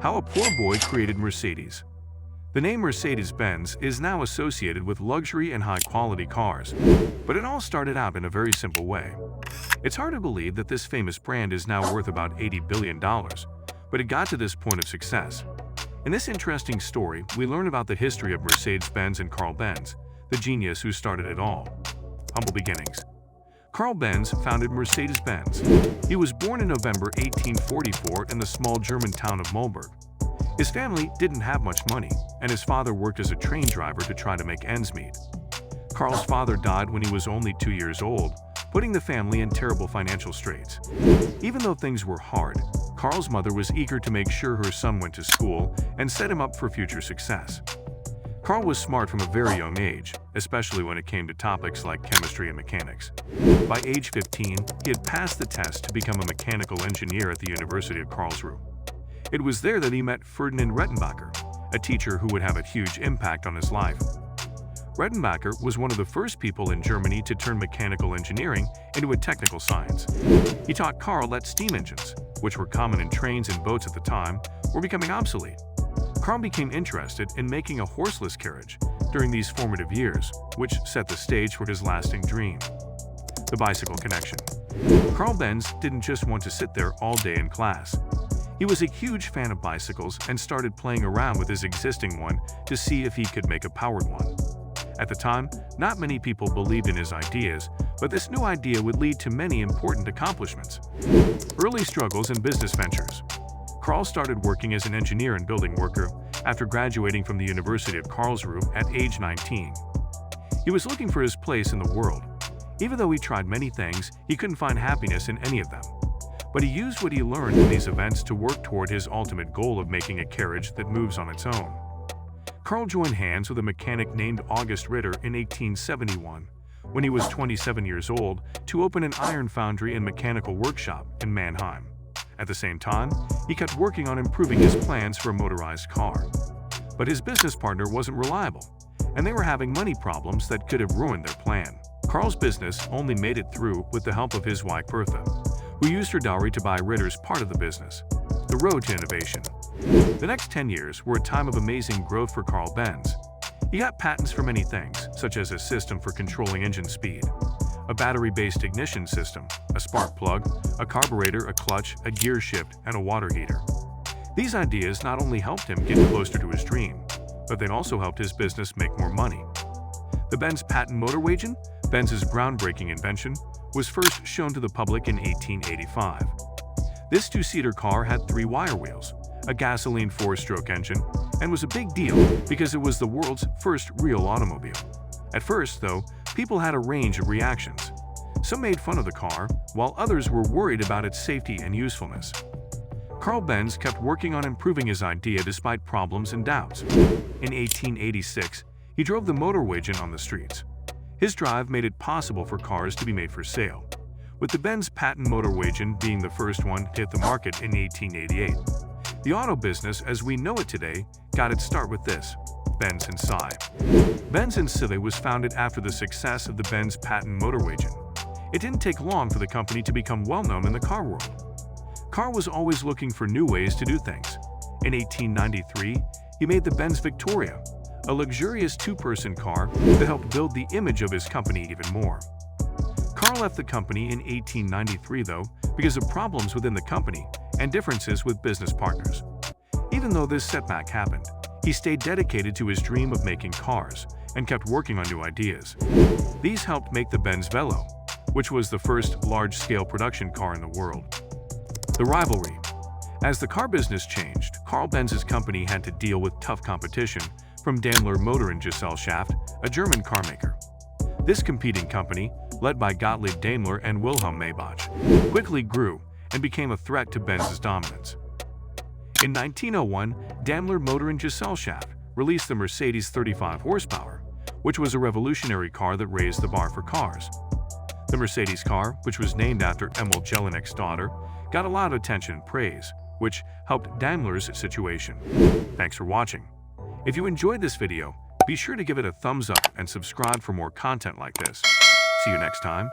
How a poor boy created Mercedes. The name Mercedes-Benz is now associated with luxury and high-quality cars, but it all started out in a very simple way. It's hard to believe that this famous brand is now worth about $80 billion, but it got to this point of success. In this interesting story, we learn about the history of Mercedes-Benz and Carl Benz, the genius who started it all. Humble beginnings. Carl Benz founded Mercedes-Benz. He was born in November 1844 in the small German town of Mulberg. His family didn't have much money, and his father worked as a train driver to try to make ends meet. Carl's father died when he was only 2 years old, putting the family in terrible financial straits. Even though things were hard, Carl's mother was eager to make sure her son went to school and set him up for future success. Carl was smart from a very young age, especially when it came to topics like chemistry and mechanics. By age 15, he had passed the test to become a mechanical engineer at the University of Karlsruhe. It was there that he met Ferdinand Rettenbacher, a teacher who would have a huge impact on his life. Rettenbacher was one of the first people in Germany to turn mechanical engineering into a technical science. He taught Carl that steam engines, which were common in trains and boats at the time, were becoming obsolete. Carl became interested in making a horseless carriage during these formative years, which set the stage for his lasting dream. The bicycle connection. Carl Benz didn't just want to sit there all day in class. He was a huge fan of bicycles and started playing around with his existing one to see if he could make a powered one. At the time, not many people believed in his ideas, but this new idea would lead to many important accomplishments. Early struggles in business ventures. Carl started working as an engineer and building worker after graduating from the University of Karlsruhe at age 19. He was looking for his place in the world. Even though he tried many things, he couldn't find happiness in any of them. But he used what he learned in these events to work toward his ultimate goal of making a carriage that moves on its own. Carl joined hands with a mechanic named August Ritter in 1871, when he was 27 years old, to open an iron foundry and mechanical workshop in Mannheim. At the same time, he kept working on improving his plans for a motorized car. But his business partner wasn't reliable, and they were having money problems that could have ruined their plan. Carl's business only made it through with the help of his wife Bertha, who used her dowry to buy Ritter's part of the business. The road to innovation. The next 10 years were a time of amazing growth for Carl Benz. He got patents for many things, such as a system for controlling engine speed, a battery-based ignition system, a spark plug, a carburetor, a clutch, a gear shift, and a water heater. These ideas not only helped him get closer to his dream, but they also helped his business make more money. The Benz patent motorwagen, Benz's groundbreaking invention, was first shown to the public in 1885. This two-seater car had 3 wire wheels, a gasoline 4-stroke engine, and was a big deal because it was the world's first real automobile. At first, though, people had a range of reactions. Some made fun of the car, while others were worried about its safety and usefulness. Carl Benz kept working on improving his idea despite problems and doubts. In 1886, he drove the motorwagen on the streets. His drive made it possible for cars to be made for sale, with the Benz patent motorwagen being the first one to hit the market in 1888. The auto business as we know it today got its start with this, Benz & Cie. Benz & Cie was founded after the success of the Benz patent motorwagen. It didn't take long for the company to become well-known in the car world. Carl was always looking for new ways to do things. In 1893, he made the Benz Victoria, a luxurious 2-person car that helped build the image of his company even more. Carl left the company in 1893, though, because of problems within the company and differences with business partners. Even though this setback happened, he stayed dedicated to his dream of making cars and kept working on new ideas. These helped make the Benz Velo, which was the first large-scale production car in the world. The rivalry. As the car business changed, Carl Benz's company had to deal with tough competition from Daimler Motor and Gesellschaft, a German carmaker. This competing company, led by Gottlieb Daimler and Wilhelm Maybach, quickly grew and became a threat to Benz's dominance. In 1901, Daimler Motor and Gesellschaft released the Mercedes 35 horsepower, which was a revolutionary car that raised the bar for cars. The Mercedes car, which was named after Emil Jelinek's daughter, got a lot of attention and praise, which helped Daimler's situation. Thanks for watching. If you enjoyed this video, be sure to give it a thumbs up and subscribe for more content like this. See you next time.